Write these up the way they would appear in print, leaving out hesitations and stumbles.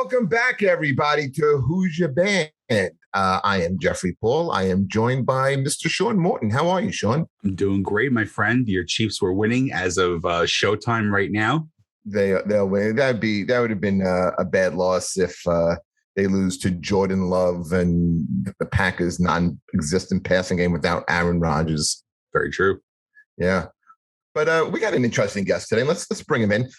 Welcome back, everybody, to Who's Your Band? I am Jeffrey Paul. I am joined by Mr. Sean Morton. How are you, Sean? I'm doing great, my friend. Your Chiefs were winning as of showtime right now. They'll win. That would have been a bad loss if they lose to Jordan Love and the Packers' non-existent passing game without Aaron Rodgers. Very true. Yeah. But we got an interesting guest today. Let's bring him in.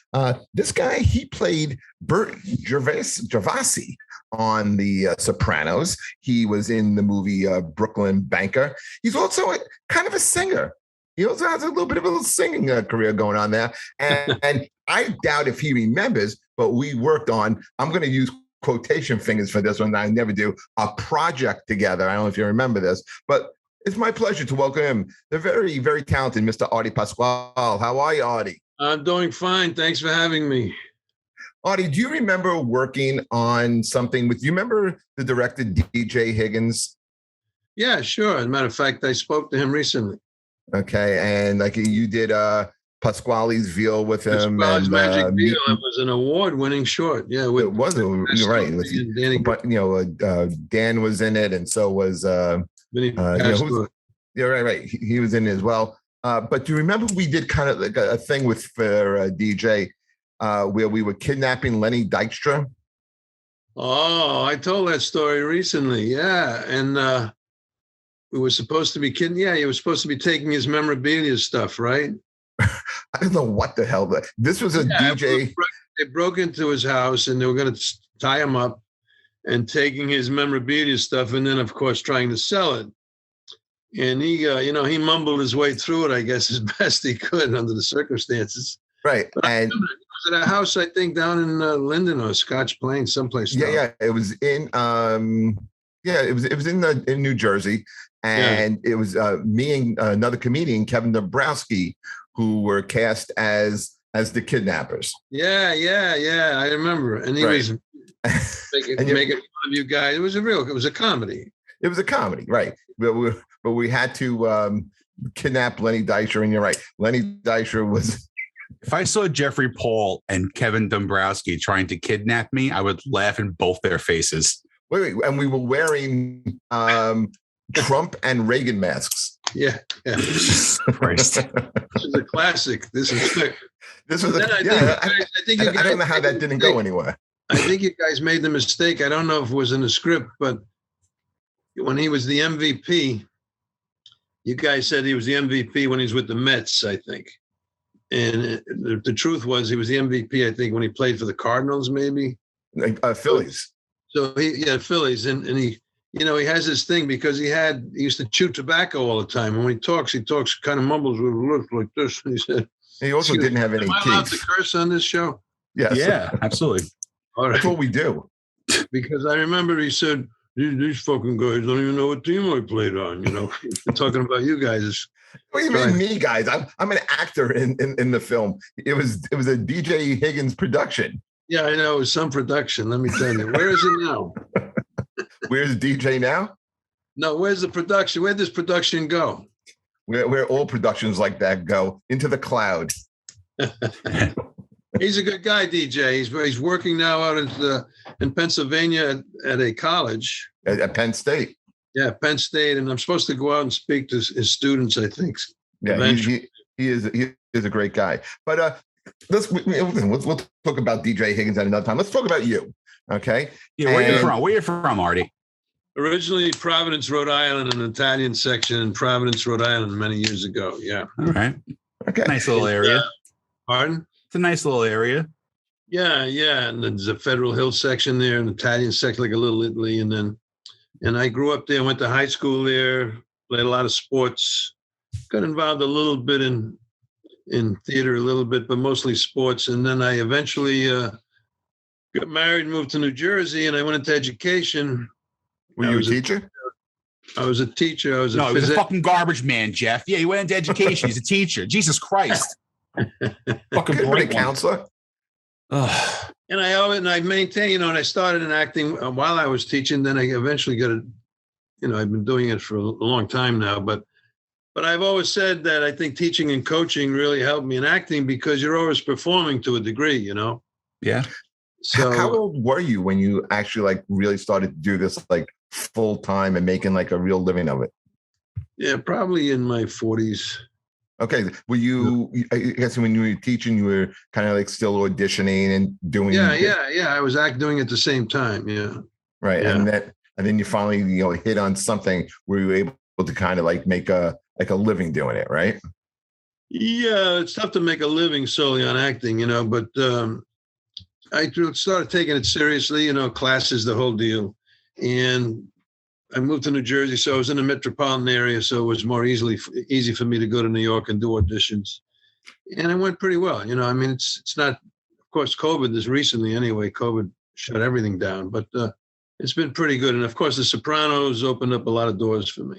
This guy, he played Bert Gervasi on the Sopranos. He was in the movie Brooklyn Banker. He's also kind of a singer. He also has a little bit of a singing career going on there. And I doubt if he remembers, but we worked on, I'm going to use quotation fingers for this one. I never do, a project together. I don't know if you remember this, but it's my pleasure to welcome him, the very, very talented Mr. Artie Pasquale. How are you, Artie? I'm doing fine. Thanks for having me. Artie, do you remember working on something with, you remember the director DJ Higgins? Yeah, sure. As a matter of fact, I spoke to him recently. Okay. And like you did Pasquale's Veal with him. Pasquale's Magic Veal. It was an award-winning short. Yeah. It was, you're right. But, Dan was in it, and so was... right. He was in it as well. But do you remember we did kind of like a thing with for DJ where we were kidnapping Lenny Dykstra? Oh, I told that story recently. Yeah, and we were supposed to be kidding. Yeah, he was supposed to be taking his memorabilia stuff, right? I don't know what the hell this was. DJ. They broke into his house and they were going to tie him up and taking his memorabilia stuff, and then, of course, trying to sell it. And he, he mumbled his way through it, I guess, as best he could under the circumstances. Right. But and it was at a house, I think, down in Linden or Scotch Plains, someplace. Yeah. It was in, it was in New Jersey, and it was me and another comedian, Kevin Dombrowski, who were cast as the kidnappers. Yeah. I remember. And he was making fun of you guys. It was a comedy. It was a comedy, right? But we had to kidnap Lenny Dykstra, and you're right. Lenny Dykstra was. If I saw Jeffrey Paul and Kevin Dombrowski trying to kidnap me, I would laugh in both their faces. Wait, and we were wearing Trump and Reagan masks. Yeah. Christ. This is a classic. This was I don't know how that didn't go anywhere. I think you guys made the mistake. I don't know if it was in the script, but when he was the MVP, you guys said he was the MVP when he was with the Mets, I think. And the truth was he was the MVP, I think, when he played for the Cardinals, maybe. Phillies. So Phillies. And he, he has this thing because he used to chew tobacco all the time. And when he talks kind of mumbles with lips like this. And he said, he also didn't have any teeth. Am I allowed to curse on this show? Yes. Yeah, absolutely. All right. That's what we do. Because I remember he said, these fucking guys don't even know what team I played on, talking about you guys. What do you mean me, guys? I'm an actor in the film. It was a DJ Higgins production. Yeah, I know. It was some production, let me tell you. Where is it now? Where's DJ now? No, where's the production? Where'd this production go? Where all productions like that go, into the cloud. He's a good guy, DJ. He's working now out in Pennsylvania at a college. At Penn State. Yeah, Penn State. And I'm supposed to go out and speak to his students, I think. Yeah, he is a great guy. But we'll talk about DJ Higgins at another time. Let's talk about you, okay? Yeah, where you from? Where you from, Artie? Originally Providence, Rhode Island, an Italian section in Providence, Rhode Island many years ago. Yeah. All right. Okay. Nice little area. Pardon? It's a nice little area. Yeah. And there's a Federal Hill section there, an Italian section, like a little Italy. And I grew up there, went to high school there, played a lot of sports, got involved a little bit in theater a little bit, but mostly sports. And then I eventually got married, moved to New Jersey, and I went into education. Were you a teacher? I was a teacher. He was a fucking garbage man, Jeff. Yeah, he went into education. He's a teacher. Jesus Christ. Fucking great counselor. And I maintained, and I started in acting while I was teaching. Then I eventually got it. I've been doing it for a long time now, but I've always said that I think teaching and coaching really helped me in acting because you're always performing to a degree, Yeah. So how old were you when you actually like really started to do this like full time and making like a real living of it? yeah, probably in my 40s. Okay. Were you, I guess when you were teaching, you were kind of like still auditioning and doing. Yeah. I was doing it at the same time. Yeah. Right. Yeah. And then you finally, hit on something where you were able to kind of like make a living doing it. Right. Yeah. It's tough to make a living solely on acting, but I started taking it seriously, classes, the whole deal. And I moved to New Jersey, so I was in the metropolitan area, so it was more easy for me to go to New York and do auditions. And it went pretty well. It's not, of course, COVID is recently anyway. COVID shut everything down, but it's been pretty good. And of course, The Sopranos opened up a lot of doors for me.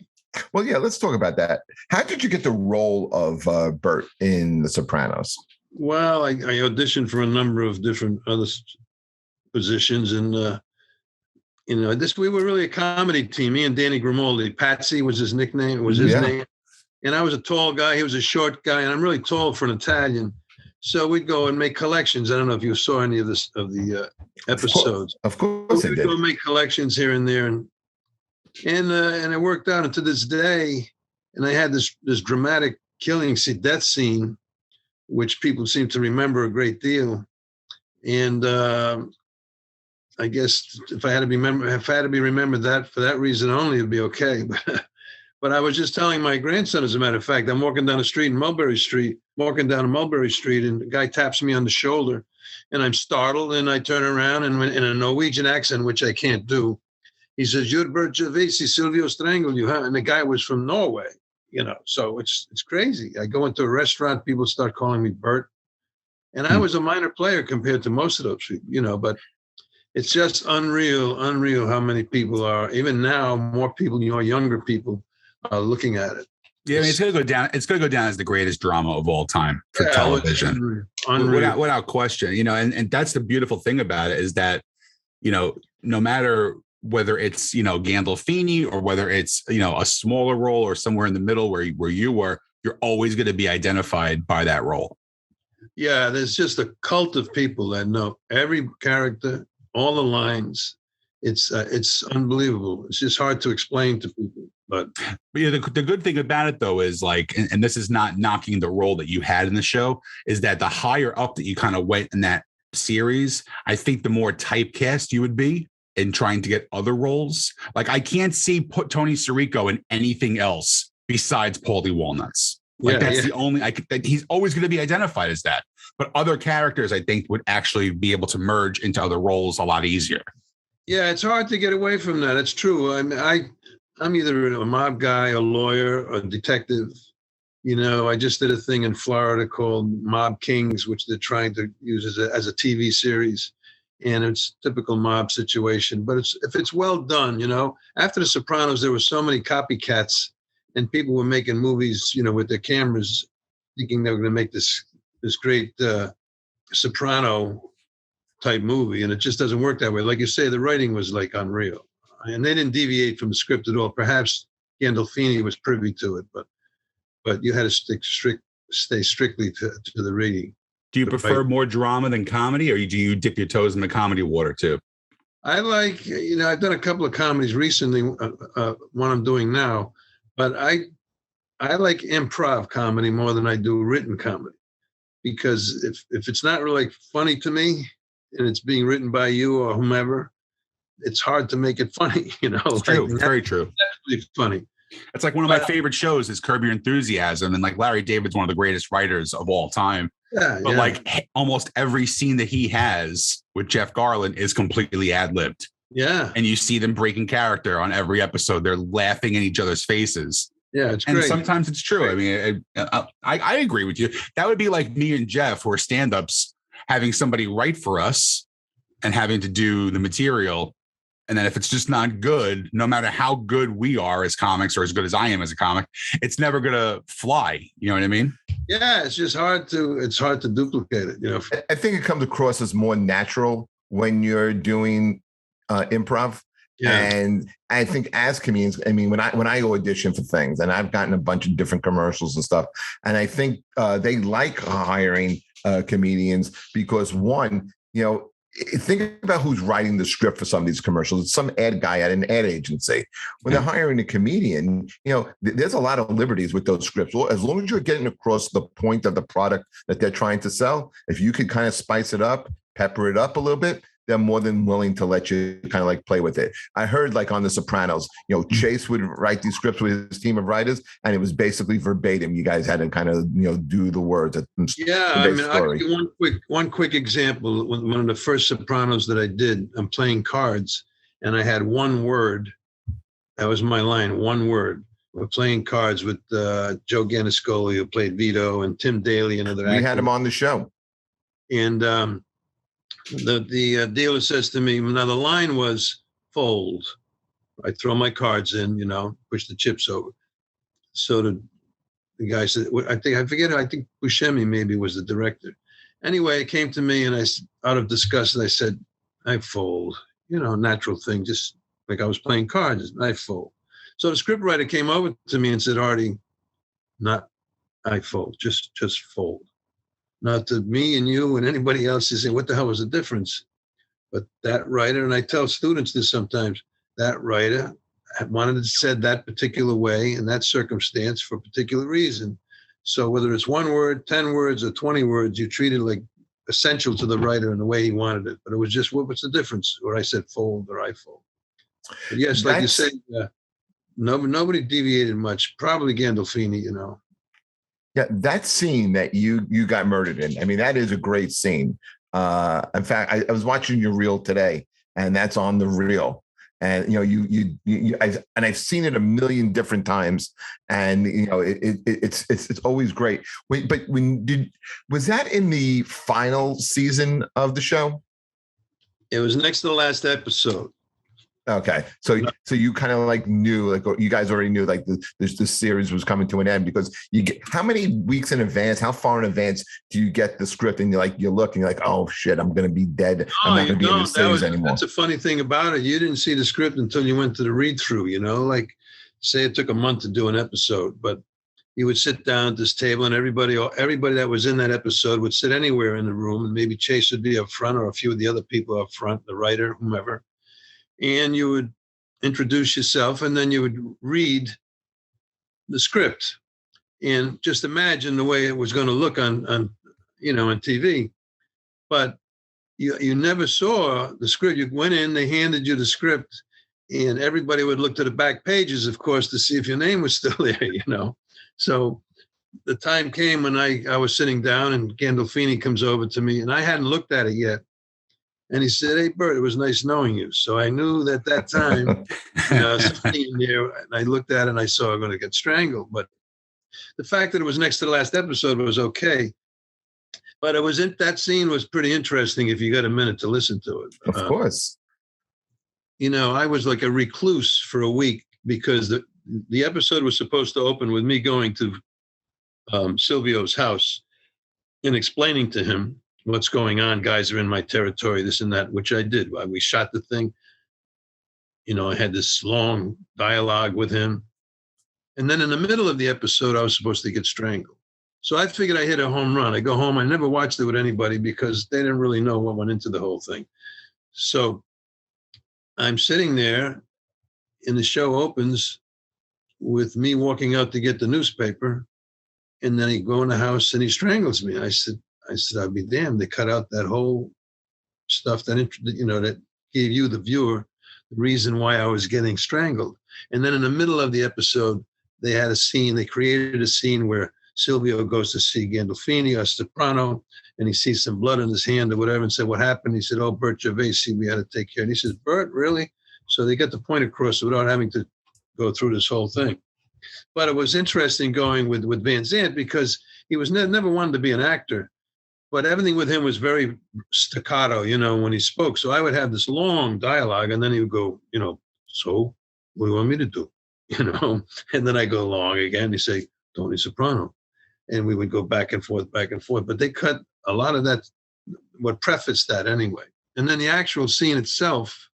Well, yeah, let's talk about that. How did you get the role of Bert in The Sopranos? Well, I auditioned for a number of different other positions, and we were really a comedy team. Me and Danny Grimaldi. Patsy was his nickname. Name. And I was a tall guy. He was a short guy, and I'm really tall for an Italian. So we'd go and make collections. I don't know if you saw any of the episodes. Of course, we'd go make collections here and there, and it worked out. And to this day, and I had this dramatic death scene, which people seem to remember a great deal. And I guess if I had to be remembered that for that reason only, it'd be okay. But I was just telling my grandson, as a matter of fact, I'm walking down the street in Mulberry Street, and the guy taps me on the shoulder, and I'm startled, and I turn around, and in a Norwegian accent, which I can't do, he says, "You're Bert Gervasi, Silvio strangled you, huh?" And the guy was from Norway, so it's crazy. I go into a restaurant, people start calling me Bert, and I was a minor player compared to most of those people, but it's just unreal how many people are, even now, more people, younger people are looking at it. Yeah, I mean, it's going to go down. It's going to go down as the greatest drama of all time for television, without question. And that's the beautiful thing about it is that, no matter whether it's Gandalfini or whether it's a smaller role or somewhere in the middle where you were, you're always going to be identified by that role. Yeah, there's just a cult of people that know every character, all the lines. It's unbelievable. It's just hard to explain to people. But yeah, the good thing about it though is like, and this is not knocking the role that you had in the show, is that the higher up that you kind of went in that series, I think the more typecast you would be in trying to get other roles. Like I can't see Tony Sirico in anything else besides Paulie Walnuts. Like the only he's always going to be identified as that. But other characters, I think, would actually be able to merge into other roles a lot easier. Yeah, it's hard to get away from that. It's true. I'm either a mob guy, a lawyer, a detective. I just did a thing in Florida called Mob Kings, which they're trying to use as a TV series. And it's typical mob situation. But if it's well done, after The Sopranos, there were so many copycats and people were making movies, with their cameras thinking they were going to make this great soprano type movie. And it just doesn't work that way. Like you say, the writing was like unreal. And they didn't deviate from the script at all. Perhaps Gandolfini was privy to it, but you had to stay strictly to the reading. Do you prefer more drama than comedy, or do you dip your toes in the comedy water too? I like, I've done a couple of comedies recently, one I'm doing now, but I like improv comedy more than I do written comedy, because if it's not really funny to me and it's being written by you or whomever, it's hard to make it funny, It's true, very true. That's really funny. It's like one of my favorite shows is Curb Your Enthusiasm, and like Larry David's one of the greatest writers of all time. But like almost every scene that he has with Jeff Garlin is completely ad-libbed. Yeah. And you see them breaking character on every episode. They're laughing in each other's faces. Yeah, it's and great. Sometimes it's true. I mean, I agree with you. That would be like me and Jeff, who are stand-ups, having somebody write for us and having to do the material. And then if it's just not good, no matter how good we are as comics or as good as I am as a comic, it's never going to fly. You know what I mean? Yeah, it's just hard to duplicate it. I think it comes across as more natural when you're doing improv. Yeah. And I think as comedians, I mean, when I audition for things, and I've gotten a bunch of different commercials and stuff, and I think they like hiring comedians because one, think about who's writing the script for some of these commercials. It's some ad guy at an ad agency. When they're hiring a comedian, there's a lot of liberties with those scripts. Well, as long as you're getting across the point of the product that they're trying to sell, if you could kind of spice it up, pepper it up a little bit, they're more than willing to let you kind of like play with it. I heard like on The Sopranos, Chase would write these scripts with his team of writers, and it was basically verbatim. You guys had to kind of, do the words. Yeah, I mean, I'll give you one quick example. One of the first Sopranos that I did, I'm playing cards, and I had one word. That was my line, one word. We're playing cards with Joe Gandalfini, who played Vito, and Tim Daly, another actor. We had him on the show. And the dealer says to me, now the line was fold. I throw my cards in, push the chips over. So the guy said, I think Buscemi maybe was the director. Anyway, it came to me, and out of disgust, I said, I fold. Natural thing, just like I was playing cards, I fold. So the scriptwriter came over to me and said, Artie, not I fold, just fold. Now, to me and you and anybody else, you say, what the hell was the difference? But that writer, and I tell students this sometimes, that writer wanted it said that particular way in that circumstance for a particular reason. So whether it's one word, 10 words, or 20 words, you treat it like essential to the writer in the way he wanted it. But it was just, what's the difference? Where I said fold or I fold. But yes, like you say, nobody deviated much. Probably Gandalfini, Yeah, that scene that you got murdered in. I mean, that is a great scene. In fact, I was watching your reel today, and that's on the reel. And I've seen it a million different times, and it's always great. Wait, but was that in the final season of the show? It was next to the last episode. Okay, so you kind of like knew, like you guys already knew, like this series was coming to an end, because you get how many weeks in advance, how far in advance do you get the script, and you're looking like, oh shit, I'm gonna be dead. I'm not gonna be in the series anymore. That's a funny thing about it. You didn't see the script until you went to the read through. Like say it took a month to do an episode, but you would sit down at this table, and everybody that was in that episode would sit anywhere in the room, and maybe Chase would be up front, or a few of the other people up front, the writer, whomever. And you would introduce yourself, and then you would read the script, and just imagine the way it was going to look on TV. But you never saw the script. You went in, they handed you the script, and everybody would look to the back pages, of course, to see if your name was still there. So the time came when I was sitting down, and Gandalfini comes over to me, and I hadn't looked at it yet. And he said, hey, Bert, it was nice knowing you. So I knew that time, something in there, and I looked at it and I saw I'm going to get strangled. But the fact that it was next to the last episode was okay. But that scene was pretty interesting if you got a minute to listen to it. Of course. I was like a recluse for a week, because the episode was supposed to open with me going to Silvio's house and explaining to him what's going on. Guys are in my territory, this and that, which I did. We shot the thing. I had this long dialogue with him. And then in the middle of the episode, I was supposed to get strangled. So I figured I hit a home run. I go home. I never watched it with anybody, because they didn't really know what went into the whole thing. So I'm sitting there, and the show opens with me walking out to get the newspaper. And then he go in the house and he strangles me. I said, I'll be damned. They cut out that whole stuff that gave you, the viewer, the reason why I was getting strangled. And then in the middle of the episode, they had a scene. They created a scene where Silvio goes to see Gandalfini, a soprano, and he sees some blood in his hand or whatever, and said, what happened? He said, oh, Bert Gervasi, we had to take care. And he says, Bert, really? So they got the point across without having to go through this whole thing. But it was interesting going with Van Zandt, because he was never wanted to be an actor. But everything with him was very staccato, when he spoke. So I would have this long dialogue, and then he would go, so what do you want me to do? And then I go long again. He'd say, Tony Soprano. And we would go back and forth. But they cut a lot of that, what prefaced that anyway. And then the actual scene itself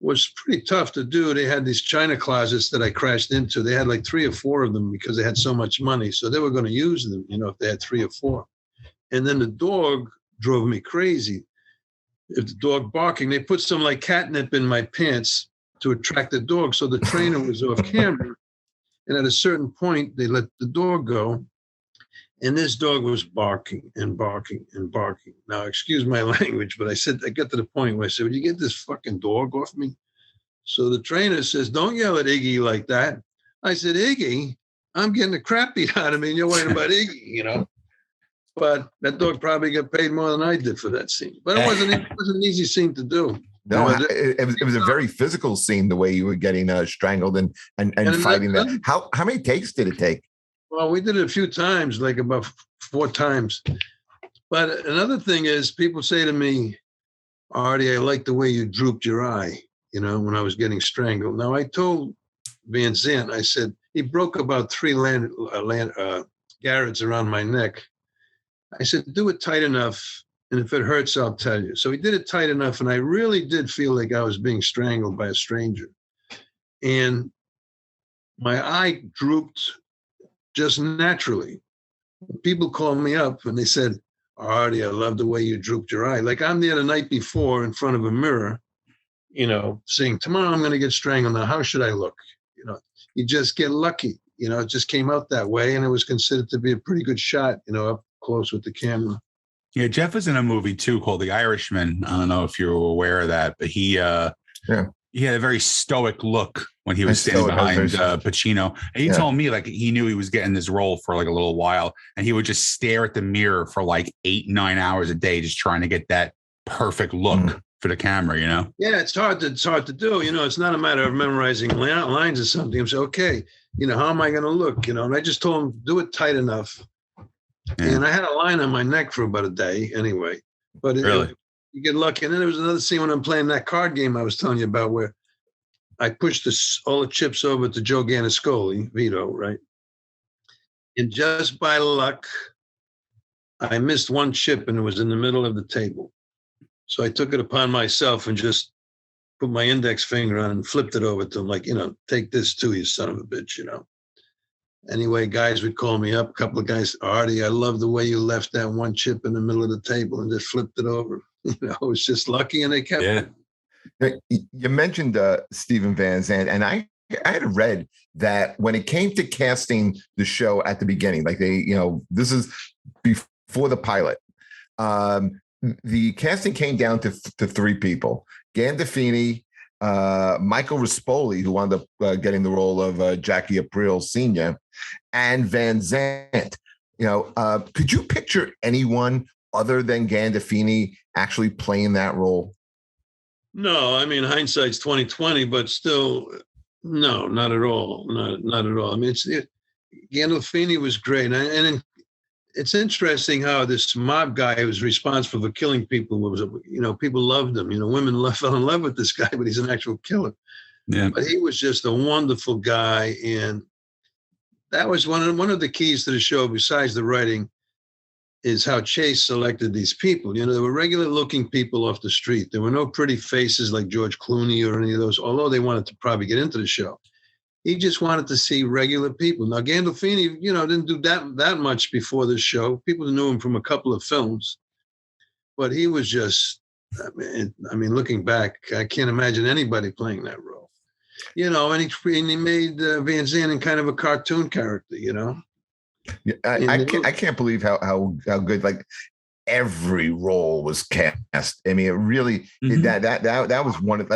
was pretty tough to do. They had these china closets that I crashed into. They had like 3 or 4 of them, because they had so much money. So they were going to use them, if they had 3 or 4. And then the dog drove me crazy. if the dog barking, they put some like catnip in my pants to attract the dog. So the trainer was off camera. And at a certain point, they let the dog go. And this dog was barking and barking and barking. Now, excuse my language, but I got to the point where I said, "Would you get this fucking dog off me?" So the trainer says, "Don't yell at Iggy like that." I said, "Iggy, I'm getting the crap beat out of me and you're worrying about Iggy, you know?" But that dog probably got paid more than I did for that scene. But it wasn't an easy scene to do. No, it was a very physical scene, the way you were getting strangled and fighting that. How many takes did it take? Well, we did it a few times, like about 4 times. But another thing is, people say to me, "Artie, I like the way you drooped your eye, you know, when I was getting strangled." Now, I told Van Zandt, I said, he broke about 3 garrots around my neck. I said, "Do it tight enough, and if it hurts, I'll tell you." So he did it tight enough, and I really did feel like I was being strangled by a stranger. And my eye drooped just naturally. People called me up, and they said, "Artie, I love the way you drooped your eye." Like I'm there the night before in front of a mirror, you know, saying, "Tomorrow I'm going to get strangled. Now, how should I look?" You know, you just get lucky. You know, it just came out that way, and it was considered to be a pretty good shot, you know, up close with the camera. Yeah, Jeff was in a movie too called The Irishman. I don't know if you're aware of that, but he had a very stoic look when he was standing behind Pacino. And he told me like he knew he was getting this role for like a little while, and he would just stare at the mirror for like 8-9 hours a day, just trying to get that perfect look for the camera, you know? Yeah, it's hard to do. You know, it's not a matter of memorizing lines or something. I'm saying, okay, you know, how am I going to look? You know, and I just told him, do it tight enough. Yeah. And I had a line on my neck for about a day anyway. But you get lucky. And then there was another scene when I'm playing that card game I was telling you about, where I pushed all the chips over to Joe Ganascoli, Vito, right? And just by luck, I missed one chip, and it was in the middle of the table. So I took it upon myself and just put my index finger on and flipped it over to him, like, you know, "Take this too, you son of a bitch," you know. Anyway, guys would call me up. A couple of guys, "Artie, I love the way you left that one chip in the middle of the table and just flipped it over." You know, it was just lucky, and they kept it. You mentioned Steven Van Zandt, and I had read that when it came to casting the show at the beginning, like they, you know, this is before the pilot, the casting came down to 3 people: Gandolfini, Michael Rispoli, who wound up getting the role of Jackie Aprile Sr., and Van Zandt. You know, could you picture anyone other than Gandolfini actually playing that role? No, I mean, hindsight's 20/20, but still, no, not at all. Not at all. I mean, Gandolfini was great, and it's interesting how this mob guy who was responsible for killing people was, you know, people loved him. You know, women fell in love with this guy, but he's an actual killer. Yeah. But he was just a wonderful guy, and that was one of the keys to the show. Besides the writing, is how Chase selected these people. You know, there were regular looking people off the street. There were no pretty faces like George Clooney or any of those, although they wanted to probably get into the show. He just wanted to see regular people. Now, Gandolfini, you know, didn't do that much before this show. People knew him from a couple of films, but he was just, I mean, looking back, I can't imagine anybody playing that role. You know, and he made Van Zandt in kind of a cartoon character, you know. Yeah, I can't believe how good, like, every role was cast. I mean, it really that was one of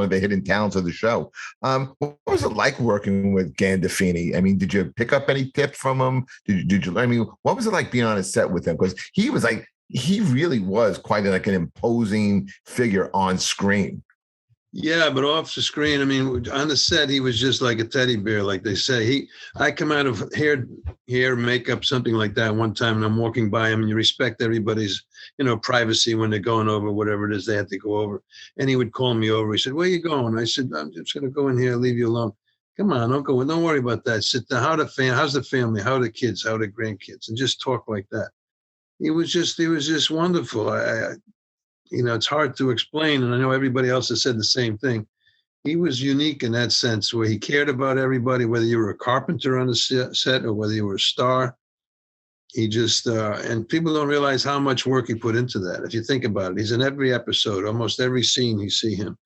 the hidden talents of the show. What was it like working with Gandolfini? I mean, did you pick up any tips from him? Did you? I mean, what was it like being on a set with him? Because he really was quite like an imposing figure on screen. Yeah, but off the screen, I mean, on the set, he was just like a teddy bear, like they say. I come out of hair, makeup, something like that one time, and I'm walking by him, and you respect everybody's, you know, privacy when they're going over whatever it is they had to go over. And he would call me over. He said, "Where are you going?" I said, "I'm just going to go in here, leave you alone." "Come on, don't go in. Don't worry about that. Sit down. How's the family? How are the kids? How are the grandkids?" And just talk like that. He was just wonderful. You know, it's hard to explain, and I know everybody else has said the same thing. He was unique in that sense, where he cared about everybody, whether you were a carpenter on the set or whether you were a star. He just, and people don't realize how much work he put into that. If you think about it, he's in every episode, almost every scene you see him.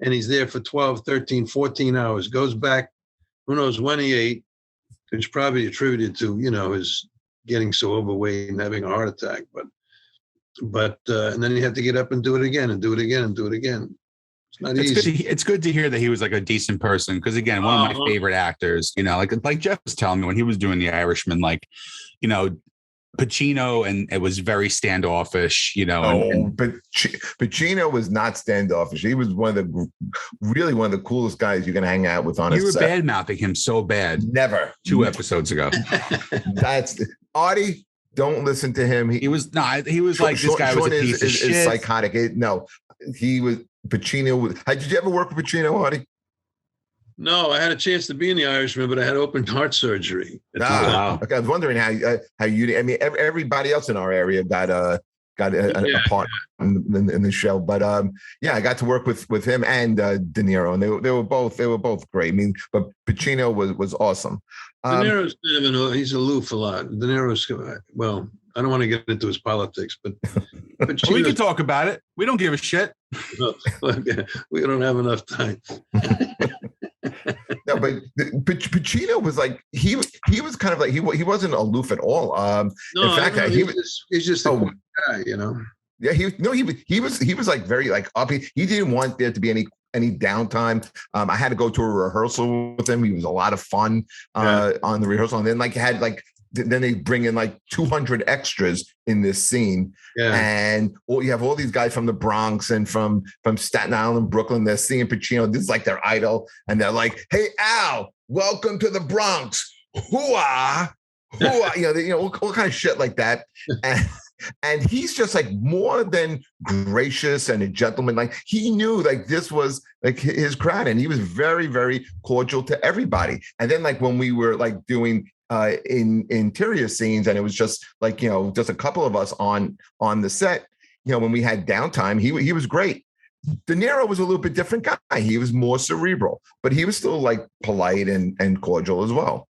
And he's there for 12, 13, 14 hours, goes back, who knows when he ate, which probably attributed to, his getting so overweight and having a heart attack. But and then he had to get up and do it again and do it again and do it again. It's not easy. It's good to hear that he was like a decent person. Because again, one of my favorite actors, like Jeff was telling me when he was doing The Irishman, Pacino, and it was very standoffish, but Pacino was not standoffish. He was one of the coolest guys you can hang out with on a set. You were bad mouthing him so bad. Never. 2 episodes ago. That's Artie. Don't listen to him. He was like this guy was a piece of shit. Is psychotic. He was Pacino. Did you ever work with Pacino, Artie? No, I had a chance to be in The Irishman, but I had open heart surgery. Wow. Okay, I was wondering how you. I mean, everybody else in our area got a part in the show, but I got to work with him and De Niro, and they were both great. I mean, but Pacino was awesome. De Niro's kind of he's aloof a lot. De Niro's I don't want to get into his politics, but we can talk about it. We don't give a shit. We don't have enough time. No, but Pacino was like he was kind of like he wasn't aloof at all. No, in fact, he's just a cool guy, Yeah, he was like very like up. He didn't want there to be any downtime. I had to go to a rehearsal with him. He was a lot of fun on the rehearsal, and then then they bring in like 200 extras in this scene. Yeah. And you have all these guys from the Bronx and from Staten Island, Brooklyn. They're seeing Pacino. This is like their idol. And they're like, "Hey, Al, welcome to the Bronx. Hoo-ah. Hoo-ah." All kind of shit like that. And he's just like more than gracious and a gentleman. Like he knew like this was like his crowd, and he was very, very cordial to everybody. And then like when we were like doing in interior scenes, and it was just like just a couple of us on the set, when we had downtime, he was great. De Niro was a little bit different guy. He was more cerebral, but he was still like polite and cordial as well.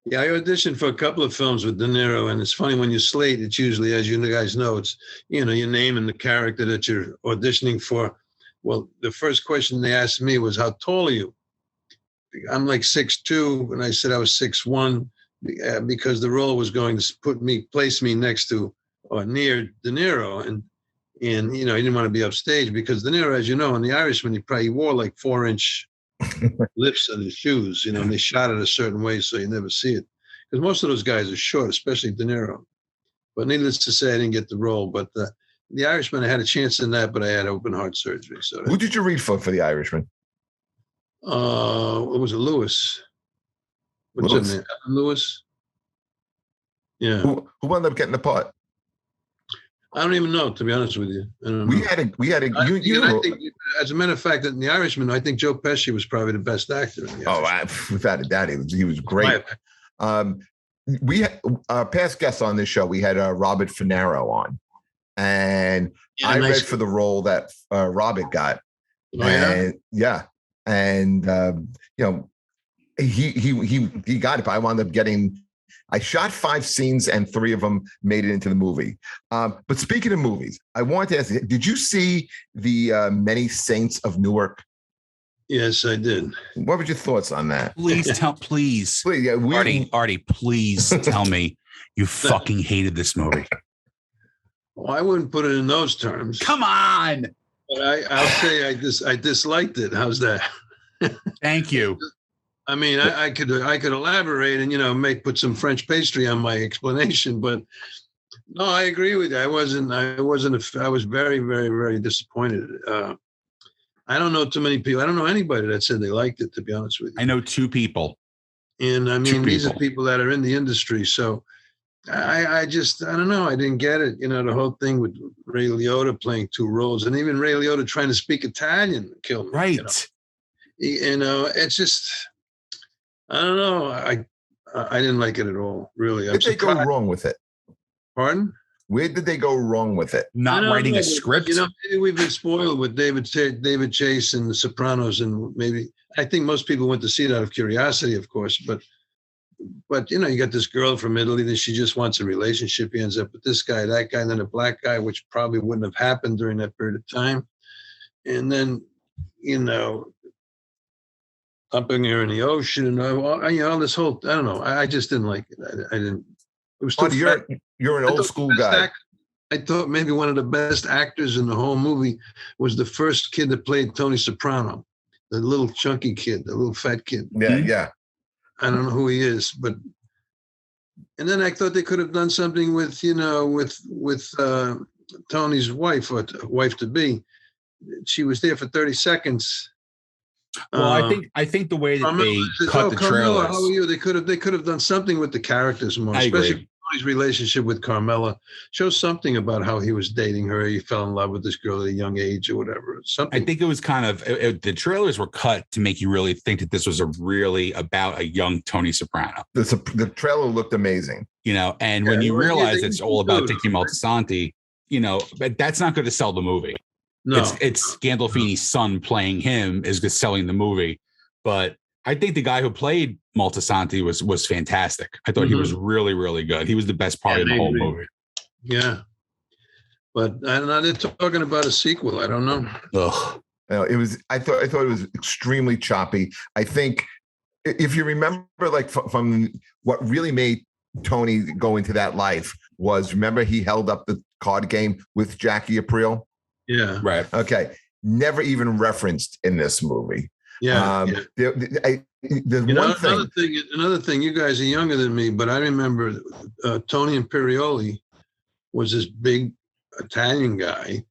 Yeah, I auditioned for a couple of films with De Niro, and it's funny when you slate, it's usually, as you guys know, it's your name and the character that you're auditioning for. Well, the first question they asked me was, "How tall are you?" I'm like 6'2", and I said I was 6'1", because the role was going to place me next to or near De Niro, and he didn't want to be upstage because De Niro, as you know, in The Irishman, he wore like 4-inch lips on his shoes, and they shot it a certain way so you never see it, because most of those guys are short, especially De Niro. But needless to say, I didn't get the role. But The Irishman, I had a chance in that, but I had open heart surgery. So who did you read for The Irishman? What was it? Lewis. What's his name? Lewis. Yeah. Who wound up getting the part? I don't even know, to be honest with you. I don't know. I think, as a matter of fact, in The Irishman, I think Joe Pesci was probably the best actor in The Irishman. Without a doubt, he was great. We had past guests on this show. We had Robert Finero on, and I read for the role that Robert got. And he got it, but I wound up getting. I shot 5 scenes and 3 of them made it into the movie. But speaking of movies, I wanted to ask you, did you see the Many Saints of Newark? Yes, I did. What were your thoughts on that? Please. Yeah, Artie, please tell me you fucking hated this movie. Well, I wouldn't put it in those terms. Come on. But I'll say I disliked it. How's that? Thank you. I mean, I could elaborate and put some French pastry on my explanation, but no, I agree with you. I was very, very, very disappointed. I don't know too many people. I don't know anybody that said they liked it, to be honest with you. I know 2 people. And I mean, these are people that are in the industry. So I don't know. I didn't get it. The whole thing with Ray Liotta playing 2 roles, and even Ray Liotta trying to speak Italian killed me. Right. It's just, I don't know. I didn't like it at all, really. Where did they go wrong with it? Pardon? Where did they go wrong with it? Not writing a script? Maybe we've been spoiled with David Chase and The Sopranos, and maybe I think most people went to see it out of curiosity, of course. But but you got this girl from Italy that she just wants a relationship. He ends up with this guy, that guy, and then a black guy, which probably wouldn't have happened during that period of time. And then, dumping her in the ocean and all this whole, I don't know. I just didn't like it. I didn't. It was too you're an old school guy. I thought maybe one of the best actors in the whole movie was the first kid that played Tony Soprano, the little chunky kid, the little fat kid. Yeah, yeah. I don't know who he is, but and then I thought they could have done something with Tony's wife or wife to be. She was there for 30 seconds. Well, I think the way that they cut the trailers. How are you? They could have done something with the characters more, especially Tony's relationship with Carmela. Show something about how he was dating her. He fell in love with this girl at a young age or whatever. Something. I think it was kind of the trailers were cut to make you really think that this was really about a young Tony Soprano. The trailer looked amazing, and when you realize it's all about Dickie Moltisanti, but that's not going to sell the movie. No, it's Gandolfini's son playing him is just selling the movie. But I think the guy who played Moltisanti was fantastic. I thought he was really, really good. He was the best part of the whole movie. Yeah. But I don't know, they're talking about a sequel. I don't know. Ugh. I thought it was extremely choppy. I think if you remember, like from what really made Tony go into that life was, remember he held up the card game with Jackie Aprile? Yeah. Right. Okay. Never even referenced in this movie. Yeah. Another thing. You guys are younger than me, but I remember Tony Imperioli was this big Italian guy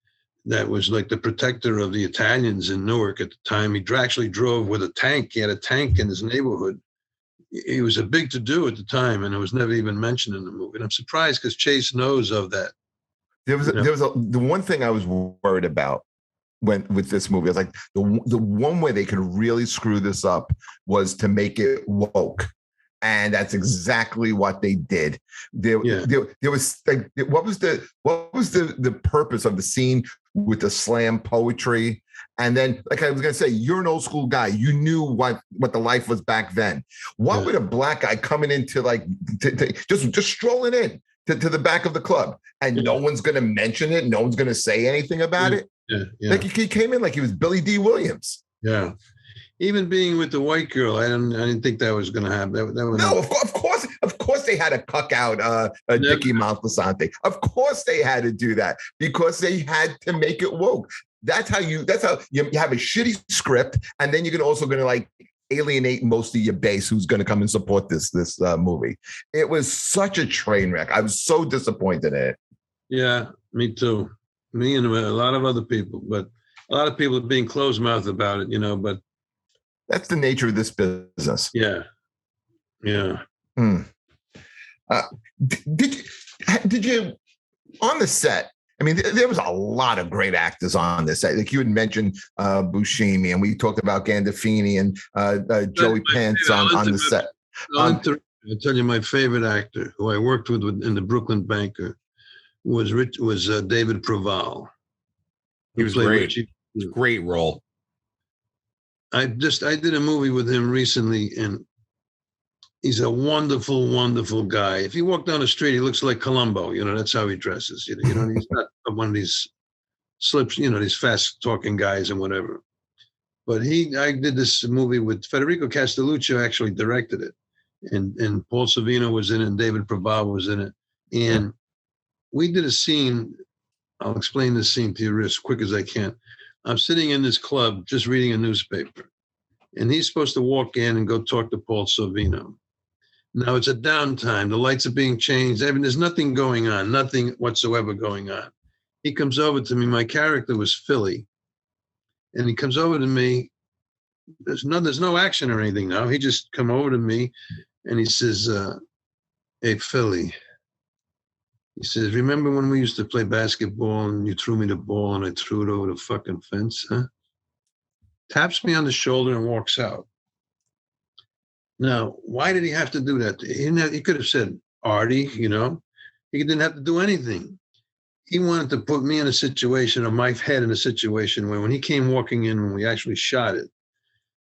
that was like the protector of the Italians in Newark at the time. He actually drove with a tank. He had a tank in his neighborhood. He was a big to-do at the time, and it was never even mentioned in the movie. And I'm surprised because Chase knows of that. The one thing I was worried about with this movie. I was like, the one way they could really screw this up was to make it woke. And that's exactly what they did. There was like, what was the purpose of the scene with the slam poetry? And then, like I was gonna say, you're an old school guy. You knew what the life was back then. What would a black guy coming into just strolling in to the back of the club, and no one's gonna mention it, no one's gonna say anything about it? Yeah. Like he came in like he was Billy D. Williams. Yeah. Even being with the white girl, I didn't think that was going to happen. Of course, they had to cuck out Dickie Moltisanti. Of course, they had to do that because they had to make it woke. That's how you have a shitty script, and then you're also going to like alienate most of your base who's going to come and support this movie. It was such a train wreck. I was so disappointed in it. Yeah, me too. Me and a lot of other people, but a lot of people are being closed-mouthed about it, but that's the nature of this business. Yeah. Did you on the set? I mean, there was a lot of great actors on this set. Like you had mentioned Buscemi, and we talked about Gandolfini and Joey Pants on the set. I'll tell you my favorite actor who I worked with in the Brooklyn Banker was David Proval. He was great. Great role. I did a movie with him recently, and he's a wonderful, wonderful guy. If you walk down the street, he looks like Columbo. That's how he dresses. He's not one of these slips, these fast-talking guys and whatever. But I did this movie with Federico Castelluccio, actually directed it, and Paul Sorvino was in it, and David Proval was in it, and we did a scene. I'll explain this scene to you as quick as I can. I'm sitting in this club just reading a newspaper, and he's supposed to walk in and go talk to Paul Sorvino. Now it's a downtime. The lights are being changed. There's nothing going on, nothing whatsoever going on. He comes over to me. My character was Philly, and he comes over to me. There's no action or anything now. He just come over to me, and he says, "Hey, Philly." He says, "Remember when we used to play basketball and you threw me the ball and I threw it over the fucking fence, huh?" Taps me on the shoulder and walks out. Now, why did he have to do that? He could have said, "Artie," He didn't have to do anything. He wanted to put me in a situation, or my head in a situation where when he came walking in, when we actually shot it,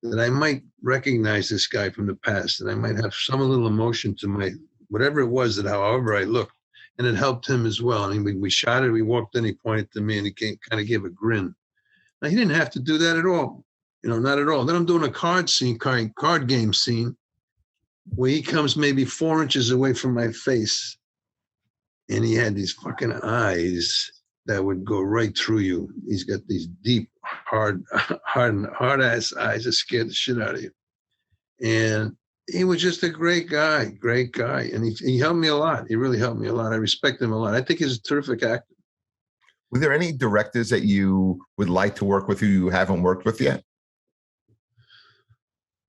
that I might recognize this guy from the past, and I might have some little emotion to my whatever it was that however I looked, and it helped him as well. I mean, we shot it, we walked in, he pointed to me, and he kind of gave a grin. Now he didn't have to do that at all, not at all. Then I'm doing a card game scene, where he comes maybe 4 inches away from my face, and he had these fucking eyes that would go right through you. He's got these deep, hard ass eyes that scared the shit out of you. And he was just a great guy. And he helped me a lot. He really helped me a lot. I respect him a lot. I think he's a terrific actor. Were there any directors that you would like to work with who you haven't worked with yet?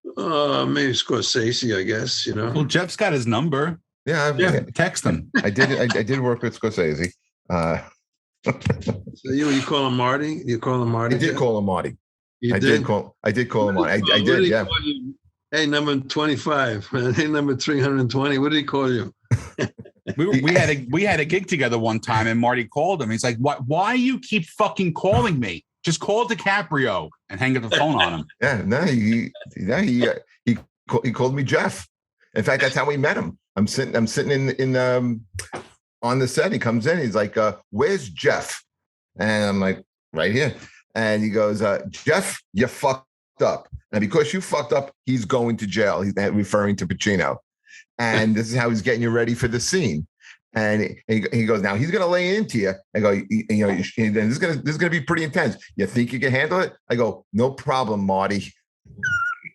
Maybe Scorsese, I guess, Well, Jeff's got his number. Yeah. Text him. I did work with Scorsese. So you call him Marty? You call him Marty? I did call him Marty. I did call him Marty. I did, yeah. Hey, number 25. Hey, number 320. What did he call you? We had a gig together one time, and Marty called him. He's like, why you keep fucking calling me? Just call DiCaprio and hang up the phone on him. Yeah, no, he called me Jeff. In fact, that's how we met him. I'm sitting in on the set. He comes in. He's like, "Where's Jeff?" And I'm like, "Right here." And he goes, "Jeff, you fucked up. And because you fucked up, he's going to jail." He's referring to Pacino. And this is how he's getting you ready for the scene. And he goes, "Now he's going to lay into you." I go, "This is going to be pretty intense. You think you can handle it?" I go, "No problem, Marty."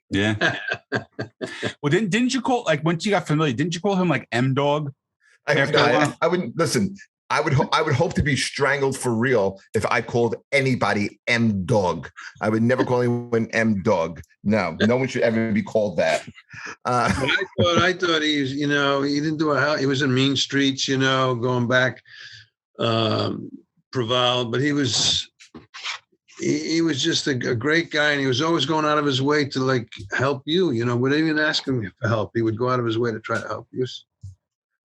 Yeah. Well, didn't you call, like, once you got familiar, didn't you call him like M Dog? I wouldn't listen. I would hope to be strangled for real if I called anybody M Dog. I would never call anyone M Dog. No one should ever be called that. I thought he was, he didn't do he was in Mean Streets, going back, Preval, but he was just a great guy, and he was always going out of his way to like help you. Wouldn't even ask him for help. He would go out of his way to try to help you.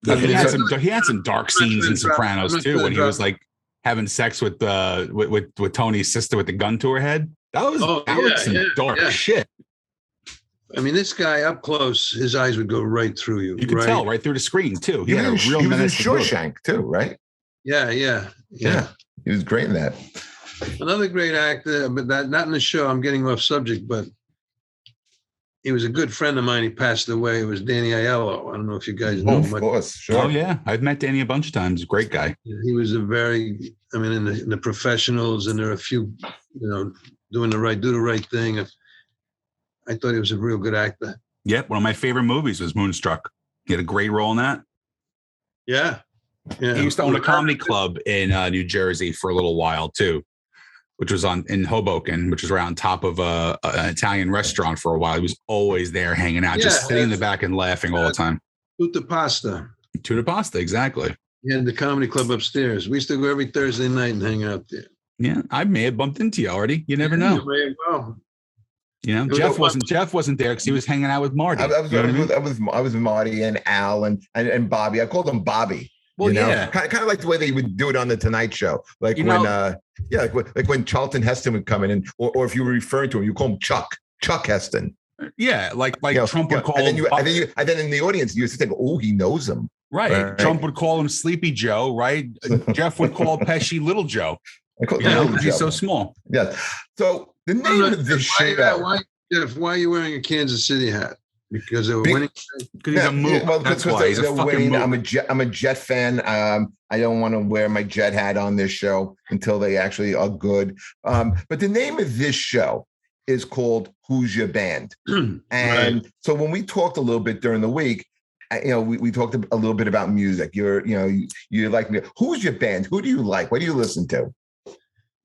He had some dark scenes in Sopranos too, when he was like having sex with Tony's sister with the gun to her head. That was some dark shit. I mean, this guy up close, his eyes would go right through you. You could tell right through the screen too. He was in Shawshank too, right? Yeah. He was great in that. Another great actor, but not in the show. I'm getting off subject, but he was a good friend of mine. He passed away. It was Danny Aiello. I don't know if you guys know him. Of course, sure. Oh yeah, I've met Danny a bunch of times. Great guy. He was in the professionals, and there are a few, do the right thing. I thought he was a real good actor. Yep, one of my favorite movies was Moonstruck. He had a great role in that. Yeah. He used to own a comedy club in New Jersey for a little while too, which was in Hoboken, which was right on top of an Italian restaurant for a while. He was always there hanging out, just sitting in the back and laughing all the time. Tutta Pasta, exactly. He had the comedy club upstairs. We used to go every Thursday night and hang out there. Yeah, I may have bumped into you already. You never know. Jeff wasn't there because he was hanging out with Marty. I was Marty and Al and Bobby. I called him Bobby. Well, yeah, kind of like the way they would do it on the Tonight Show, like when Charlton Heston would come in, or if you were referring to him, you call him Chuck Heston. Yeah, like Trump would call him. And then in the audience, you used to think, "Oh, he knows him." Right. Trump would call him Sleepy Joe. Right. Jeff would call Pesci Little Joe. He's so small. Yeah. So the name of this show. Why are you wearing a Kansas City hat? Because they were winning. Because he's a moot. Well, that's why he's a fucking moot. I'm a Jet fan. I don't want to wear my Jet hat on this show until they actually are good. But the name of this show is called Who's Your Band? And so when we talked a little bit during the week, we talked a little bit about music. You like me. Who's your band? Who do you like? What do you listen to?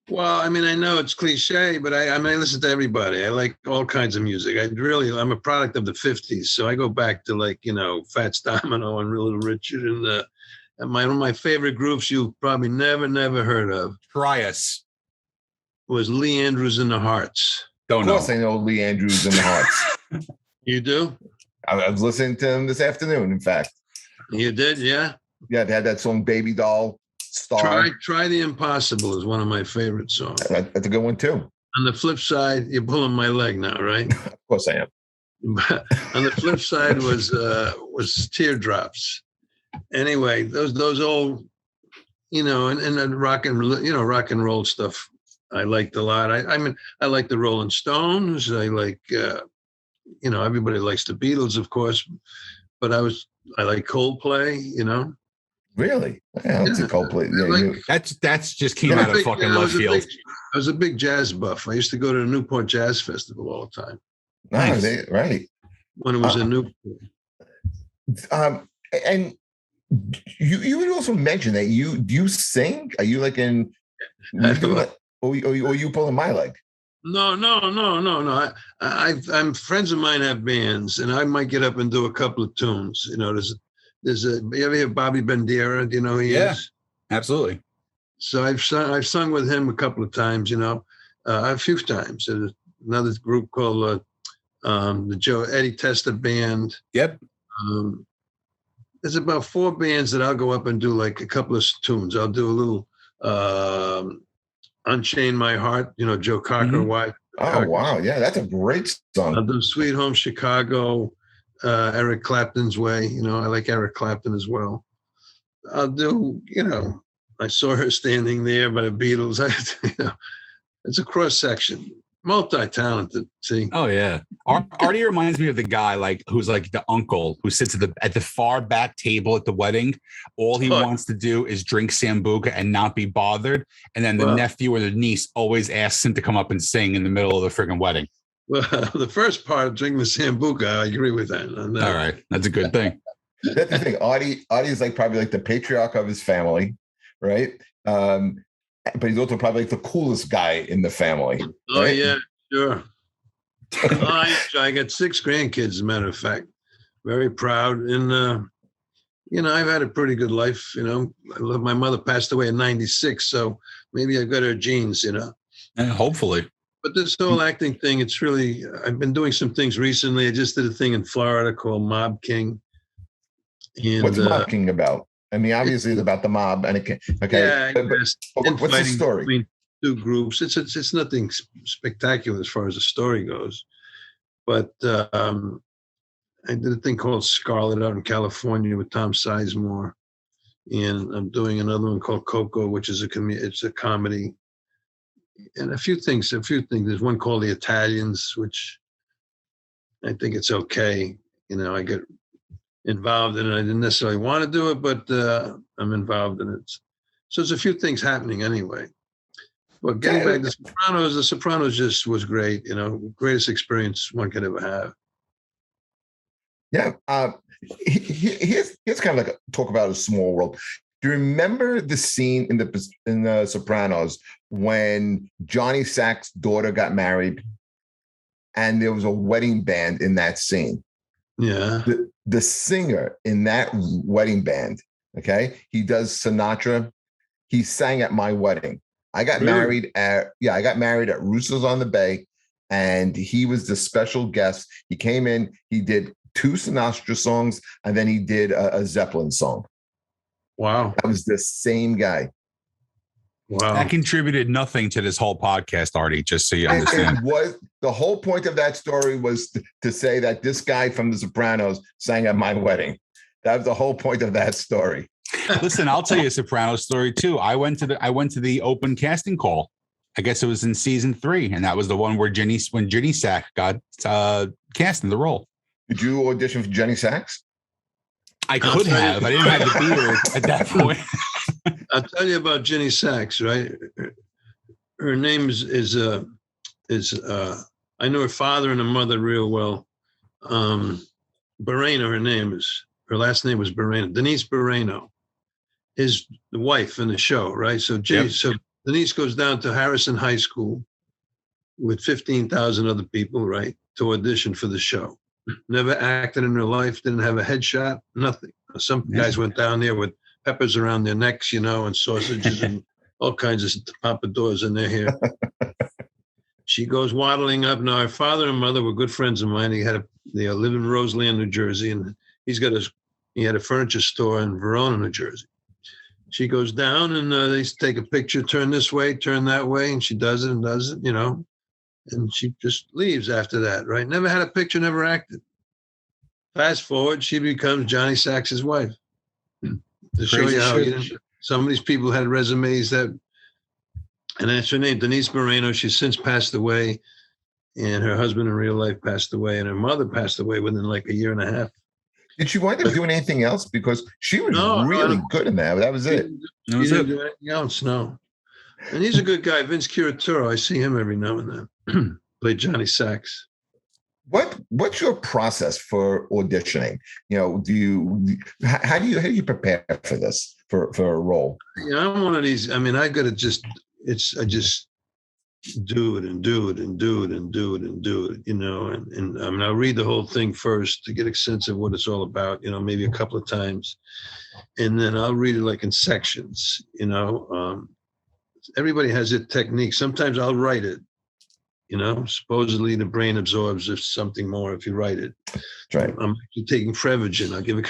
Well, I mean, I know it's cliche, but I listen to everybody. I like all kinds of music. I'm a product of the 50s. So I go back to Fats Domino and Little Richard and one of my favorite groups you've probably never heard of. Try us. Was Lee Andrews and the Hearts. Of course I know Lee Andrews and the Hearts. You do? I was listening to him this afternoon, in fact. You did, yeah? Yeah, they had that song Baby Doll. Star. Try the Impossible is one of my favorite songs. That's a good one too. On the flip side, you're pulling my leg now, right? Of course I am. But on the flip side was Teardrops. Anyway, those old, and then rock and roll stuff I liked a lot. I mean, I like the Rolling Stones. I like, everybody likes the Beatles, of course, but I like Coldplay. Really? Yeah, that's a Coldplay. Yeah, that's just came out of fucking left field. I was a big jazz buff. I used to go to the Newport Jazz Festival all the time. Nice. Right. When it was in Newport. And you would also mention that do you sing? Are you like in? Or you pulling my leg? No. I'm friends of mine have bands, and I might get up and do a couple of tunes. You ever hear Bobby Bandera? Do you know who he is? Absolutely. So I've sung with him a couple of times. A few times. There's another group called the Eddie Testa Band. Yep. There's about 4 bands that I'll go up and do like a couple of tunes. I'll do a little Unchain My Heart, Joe Cocker White. Oh, wow. Yeah, that's a great song. I'll do Sweet Home Chicago, Eric Clapton's Way. I like Eric Clapton as well. I'll do, I Saw Her Standing There by the Beatles. It's a cross section. Multi-talented, see. Oh yeah, Artie reminds me of the guy who's like the uncle who sits at the far back table at the wedding. All he wants to do is drink sambuca and not be bothered, and then the nephew or the niece always asks him to come up and sing in the middle of the friggin' wedding. Well, the first part of drinking the sambuca, I agree with that. All right, that's a good thing. That's the thing. Artie is probably the patriarch of his family, right? But he's also probably the coolest guy in the family. Oh, right? yeah, sure. I got 6 grandkids, as a matter of fact. Very proud. And, I've had a pretty good life. My mother passed away in 96, so maybe I've got her genes, Hopefully. But this whole acting thing, it's really, I've been doing some things recently. I just did a thing in Florida called Mob King. And, what's Mob King about? I mean, obviously it's about the mob, and okay. Yeah, but what's the story? Between 2 groups. It's nothing spectacular as far as the story goes, but I did a thing called Scarlet out in California with Tom Sizemore, and I'm doing another one called Coco, which is it's a comedy, and a few things. There's one called The Italians, which I think it's okay. I get involved in it. I didn't necessarily want to do it, but I'm involved in it. So there's a few things happening anyway. But getting back to The Sopranos just was great. Greatest experience one could ever have. Yeah. Here's kind of talk about a small world. Do you remember the scene in the Sopranos when Johnny Sachs' daughter got married, and there was a wedding band in that scene? Yeah. The singer in that wedding band, okay, he does Sinatra. He sang at my wedding. I got married at Russo's on the Bay, and he was the special guest. He came in, he did 2 Sinatra songs, and then he did a Zeppelin song. Wow. That was the same guy. Wow. That contributed nothing to this whole podcast, Artie, just so you understand. It was the whole point of that story was to say that this guy from The Sopranos sang at my wedding. That was the whole point of that story. Listen, I'll tell you a Sopranos story too. I went to the open casting call. I guess it was in season 3, and that was the one where Jenny Sachs got cast in the role. Did you audition for Jenny Sachs? I could have. I didn't have the beard at that point. I'll tell you about Jenny Sachs, right? Her name is I know her father and her mother real well. Moreno, her last name was Moreno. Denise Moreno is the wife in the show, right? So so Denise goes down to Harrison High School with 15,000 other people, right, to audition for the show. Never acted in her life, didn't have a headshot, nothing. Some guys went down there with peppers around their necks, and sausages and all kinds of pompadours in their hair. She goes waddling up. Now, her father and mother were good friends of mine. They live in Roseland, New Jersey, and he had a furniture store in Verona, New Jersey. She goes down, and they take a picture, turn this way, turn that way, and she does it and does it, And she just leaves after that, right? Never had a picture, never acted. Fast forward, she becomes Johnny Sachs's wife. To show you how some of these people had resumes that, and that's her name, Denise Moreno. She's since passed away, and her husband in real life passed away, and her mother passed away within like a year and a half. Did she wind up doing anything else? Because she was really good in that. That was it. She didn't do anything else, no. And he's a good guy, Vince Curaturo. I see him every now and then. Played Johnny Sachs. What's your process for auditioning? You know, how do you prepare for this for a role? Yeah, I'm one of these. I mean, I got to I just do it and do it and do it and do it and do it, you know, and I mean, I'll read the whole thing first to get a sense of what it's all about, you know, maybe a couple of times. And then I'll read it like in sections, you know. Everybody has their technique. Sometimes I'll write it, you know, supposedly the brain absorbs something more if you write it. That's right. I'm actually taking Prevagen. I'll give it.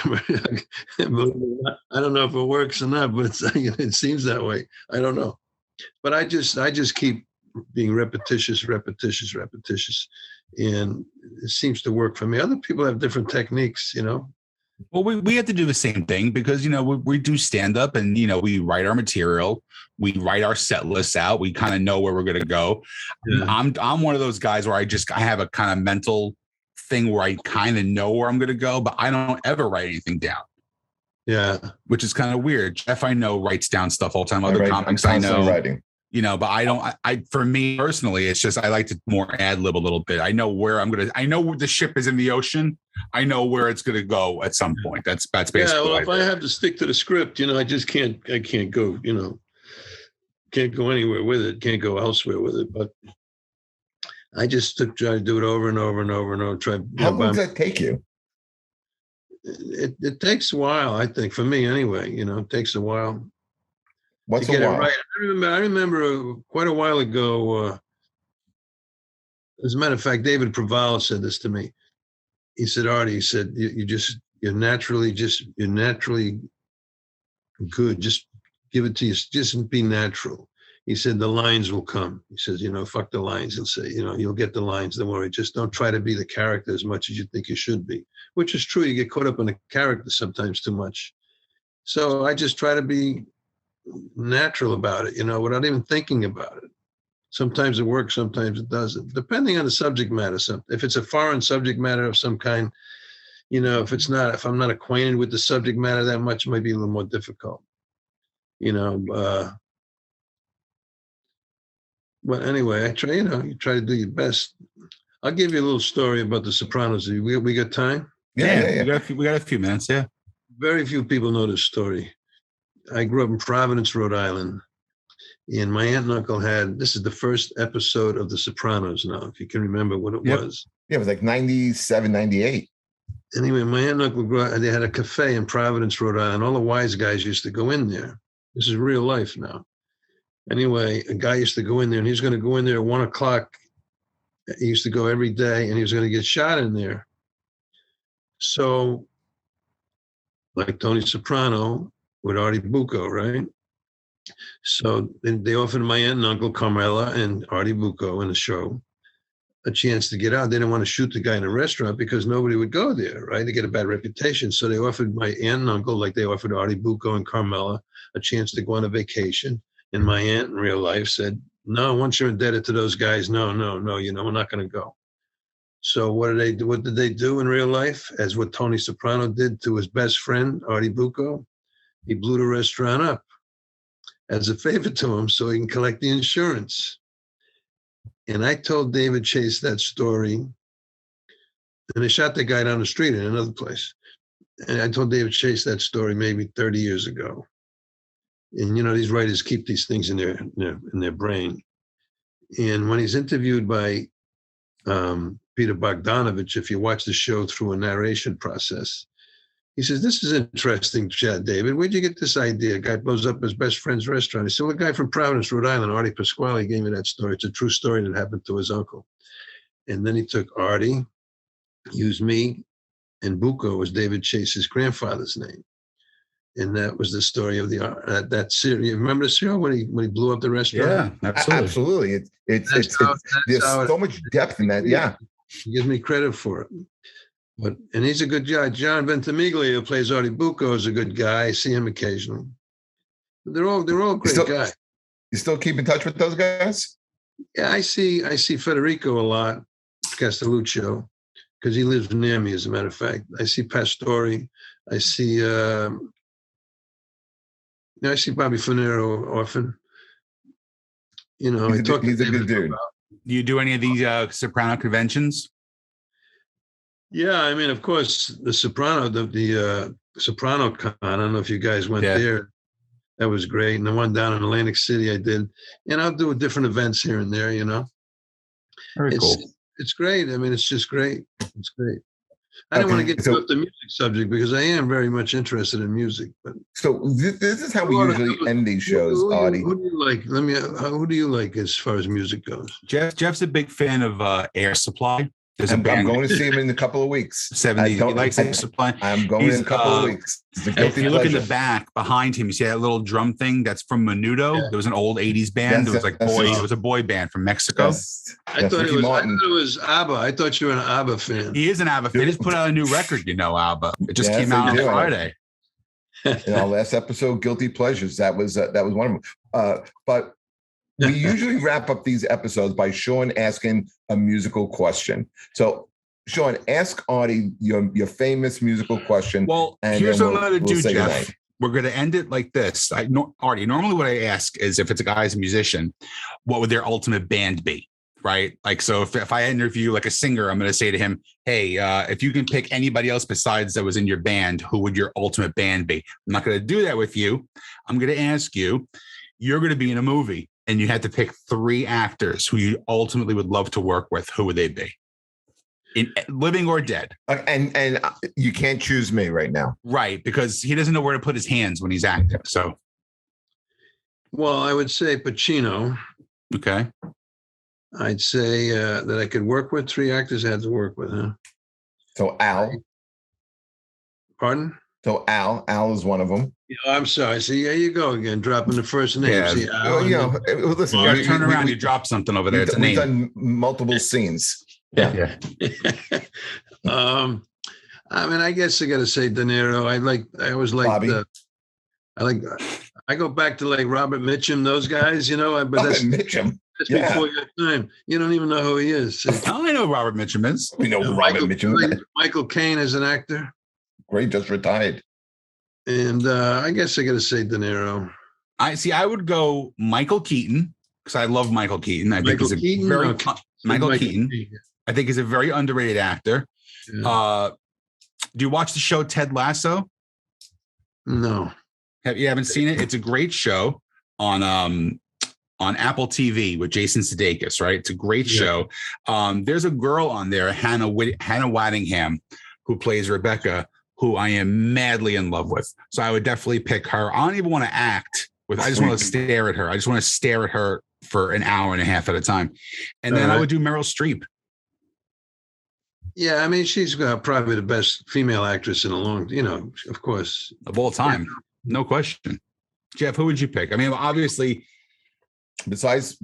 I don't know if it works or not, but it seems that way. I don't know. But I just keep being repetitious, and it seems to work for me. Other people have different techniques, you know. Well, we have to do the same thing because, you know, we do stand up and, you know, we write our material, we write our set lists out. We kind of know where we're going to go. Yeah. I'm one of those guys where I have a kind of mental thing where I kind of know where I'm going to go, but I don't ever write anything down. Yeah. Which is kind of weird. Jeff, I know, writes down stuff all the time. Other comics I know. Writing. You know, but I don't, for me personally, it's just, I like to more ad lib a little bit. I know where I know the ship is in the ocean. I know where it's going to go at some point. That's basically. Yeah. Well, if I have to stick to the script, you know, I can't go, you know, can't go anywhere with it. Can't go elsewhere with it. But I just try to do it over and over and over and over. How long does that take you? It takes a while, I think, for me anyway, you know, it takes a while. What's a while? Right. I remember quite a while ago. As a matter of fact, David Provallo said this to me. He said, "Artie," he said, "you're naturally good. Just give it to you. Just be natural." He said, "The lines will come." He says, "You know, fuck the lines." He'll say, "You know, you'll get the lines. Don't worry. Just don't try to be the character as much as you think you should be," which is true. You get caught up in a character sometimes too much. So I just try to be natural about it, you know, without even thinking about it. Sometimes it works, sometimes it doesn't, depending on the subject matter. If it's a foreign subject matter of some kind, you know, if I'm not acquainted with the subject matter that much, it might be a little more difficult, you know. But anyway, you try to do your best. I'll give you a little story about the Sopranos. We got time? Yeah. We got a few minutes. Yeah. Very few people know this story. I grew up in Providence, Rhode Island, and my aunt and uncle this is the first episode of The Sopranos now, if you can remember what it was. Yeah, it was like 97, 98. Anyway, my aunt and uncle they had a cafe in Providence, Rhode Island. All the wise guys used to go in there. This is real life now. Anyway, a guy used to go in there, and he was going to go in there at 1:00. He used to go every day, and he was going to get shot in there. So, like Tony Soprano, with Artie Bucco, right? So they offered my aunt and uncle Carmela and Artie Bucco in the show a chance to get out. They didn't want to shoot the guy in a restaurant because nobody would go there, right? They get a bad reputation. So they offered my aunt and uncle, like they offered Artie Bucco and Carmela, a chance to go on a vacation. And my aunt in real life said, "No, once you're indebted to those guys, no, you know, we're not going to go." So what did they do? What did they do in real life? As what Tony Soprano did to his best friend, Artie Bucco. He blew the restaurant up as a favor to him so he can collect the insurance. And I told David Chase that story. And they shot the guy down the street in another place. And I told David Chase that story maybe 30 years ago. And, you know, these writers keep these things in their brain. And when he's interviewed by Peter Bogdanovich, if you watch the show through a narration process, he says, "This is interesting, Chad David. Where'd you get this idea? A guy blows up his best friend's restaurant." He said, "Well, a guy from Providence, Rhode Island, Artie Pasquale, gave me that story. It's a true story that happened to his uncle." And then he took Artie, used me, and Bucco was David Chase's grandfather's name. And that was the story of that series. Remember the show when he blew up the restaurant? Yeah, absolutely. It's there's so much depth in that. Yeah, he gives me credit for it. And he's a good guy. John Ventimiglia, who plays Artie Bucco, is a good guy. I see him occasionally. They're all great guys. You still keep in touch with those guys? Yeah, I see Federico a lot, Castelluccio, because he lives near me, as a matter of fact. I see Pastore. I see I see Bobby Finero often. You know, he's a good dude. Do you do any of these Soprano conventions? Yeah, I mean, of course, the Soprano Con. I don't know if you guys went there. That was great. And the one down in Atlantic City I did. And I'll do different events here and there, you know. Very cool. It's great. I mean, it's just great. It's great. I don't want to get off the music subject because I am very much interested in music. But so this is how we usually end these shows, Audie. Who do you like? Who do you like as far as music goes? Jeff's a big fan of Air Supply. I'm going to see him in a couple of weeks. 70s. He likes Air Supply. I'm going in a couple of weeks. If you look in the back behind him, you see that little drum thing that's from Menudo. Yeah. There was an old 80s band. It was a boy band from Mexico. Yes. I thought it was ABBA. I thought you were an ABBA fan. He is an ABBA fan. He just put out a new record, you know, ABBA. It just came out on Friday. In our last episode, Guilty Pleasures, that was one of them. But we usually wrap up these episodes by Sean asking a musical question. So, Sean, ask Audie your famous musical question. Well, here's what I'm going to do, Jeff. Goodnight. We're going to end it like this. Audie, normally what I ask is if it's a guy's musician, what would their ultimate band be? Right? Like, so if I interview like a singer, I'm going to say to him, hey, if you can pick anybody else besides that was in your band, who would your ultimate band be? I'm not going to do that with you. I'm going to ask you, you're going to be in a movie and you had to pick 3 actors who you ultimately would love to work with. Who would they be? In living or dead? And you can't choose me right now. Right. Because he doesn't know where to put his hands when he's acting. So. Well, I would say Pacino. Okay. I'd say that I could work with 3 actors I had to work with, huh? So Al. Pardon? So Al is one of them. Yeah, I'm sorry. See, there you go again, dropping the first name. Yeah. See, Al, listen, you turn around, you drop something over there. We've done multiple scenes. Yeah. I mean, I guess I got to say De Niro. I always like I go back to like Robert Mitchum, those guys, you know. But that's Mitchum. That's before your time. You don't even know who he is. I know Robert Mitchum is. We know Robert Mitchum. Michael Caine is an actor. Great, just retired. And I guess I got to say De Niro. I would go Michael Keaton because I love Michael Keaton. I think he's a Michael Keaton. I think he's a very underrated actor. Yeah. Do you watch the show Ted Lasso? No. You haven't seen it? It's a great show on Apple TV with Jason Sudeikis, right? It's a great show. There's a girl on there, Hannah Waddingham, who plays Rebecca, who I am madly in love with. So I would definitely pick her. I don't even want to act with. I just want to stare at her. I just want to stare at her for an hour and a half at a time. And then I would do Meryl Streep. Yeah, I mean, she's probably the best female actress in a long, of course. Of all time. Yeah. No question. Jeff, who would you pick? I mean, obviously. Besides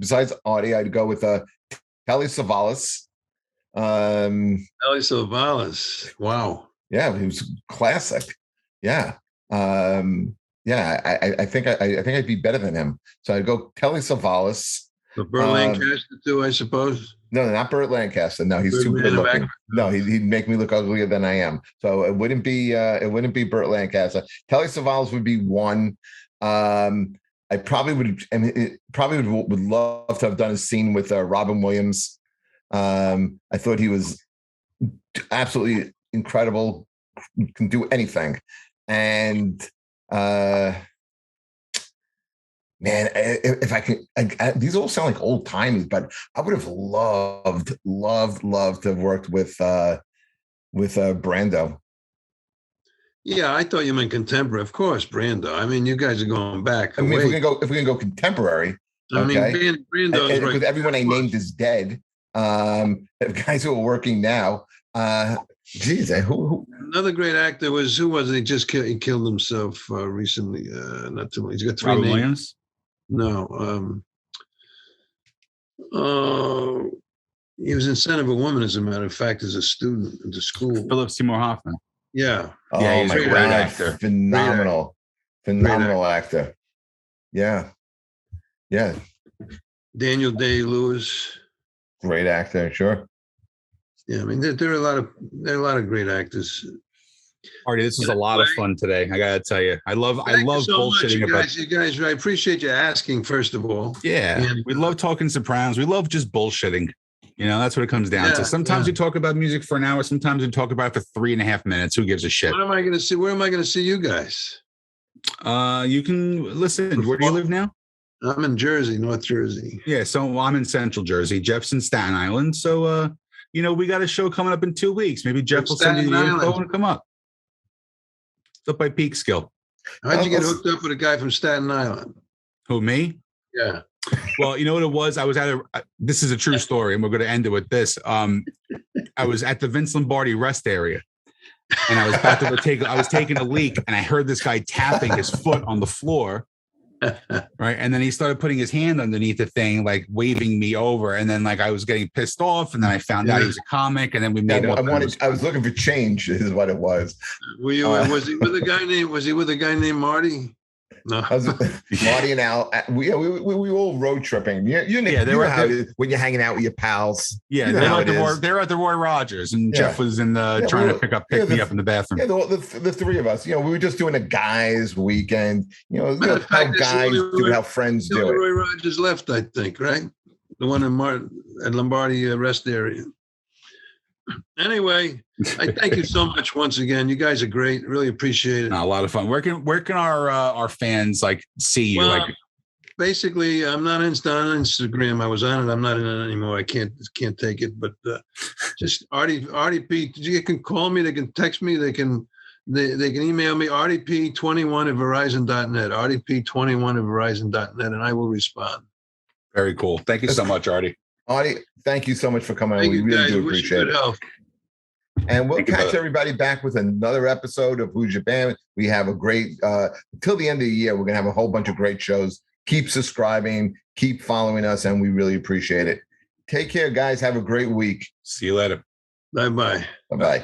Audie, I'd go with Telly Savalas. Telly Savalas. Wow. Yeah, he was classic. Yeah. I think I'd be better than him. So I'd go Telly Savalas. But Burt Lancaster too, I suppose. No, not Burt Lancaster. No, he's too good looking. No, he'd make me look uglier than I am. So it wouldn't be Burt Lancaster. Telly Savalas would be one. I probably would. I mean, would love to have done a scene with Robin Williams. I thought he was absolutely incredible. Can do anything, and man, if I could, these all sound like old timey, but I would have loved to have worked with Brando. Yeah, I thought you meant contemporary. Of course, Brando. I mean, you guys are going back. I mean, if we can go contemporary, Brando. Because everyone I named is dead. Guys who are working now. Geez, who? Another great actor was he just he killed himself recently? Not too long. He's got 3 Robin names. Williams? No. He was in Son of a Woman, as a matter of fact, as a student at the school. Philip Seymour Hoffman. Yeah. Oh he's my a great God, actor. Phenomenal actor. Yeah. Daniel Day-Lewis. Great actor, sure. Yeah, I mean, there are a lot of great actors. Artie, this was a lot of fun today. I gotta tell you, I love bullshitting about you guys. I appreciate you asking, first of all. Yeah, and we love talking Sopranos. We love just bullshitting. That's what it comes down to. Sometimes we talk about music for an hour. Sometimes we talk about it for 3.5 minutes. Who gives a shit? Where am I going to see you guys? You can listen. Where do you live now? I'm in Jersey, North Jersey. Yeah, so I'm in Central Jersey. Jeff's in Staten Island. So, we got a show coming up in 2 weeks. Maybe Jeff will send you the info and come up. It's up by Peekskill. How'd you get hooked up with a guy from Staten Island? Who, me? Yeah. Well, you know what it was? I was this is a true story, and we're going to end it with this. I was at the Vince Lombardi rest area, and I was about to I was taking a leak, and I heard this guy tapping his foot on the floor. Right. And then he started putting his hand underneath the thing, like waving me over. And then I was getting pissed off. And then I found out he was a comic. And then we made I was looking for change, is what it was. Were you was he with a guy named Marty? No. Marty and Al, we all road tripping. When you're hanging out with your pals. Yeah, they're at the Roy Rogers, and Jeff was in trying to pick me up in the bathroom. Yeah, the three of us. We were just doing a guys' weekend. How guys do, how friends do it. Roy Rogers left, I think, right? The one at Lombardi rest area. Anyway, I thank you so much once again. You guys are great. Really appreciate it. A lot of fun. Where can our fans see you? Well, basically, I'm not on Instagram. I was on it. I'm not in it anymore. I can't take it. But just Artie P. You can call me. They can text me. They can email me. ArtieP21@Verizon.net. ArtieP21@Verizon.net, and I will respond. Very cool. Thank you so much, Artie. Artie, thank you so much for coming on. We really do appreciate it. And we'll catch everybody back with another episode of Who's Your Band. We have a great, till the end of the year, we're going to have a whole bunch of great shows. Keep subscribing, keep following us, and we really appreciate it. Take care, guys. Have a great week. See you later. Bye-bye. Bye-bye.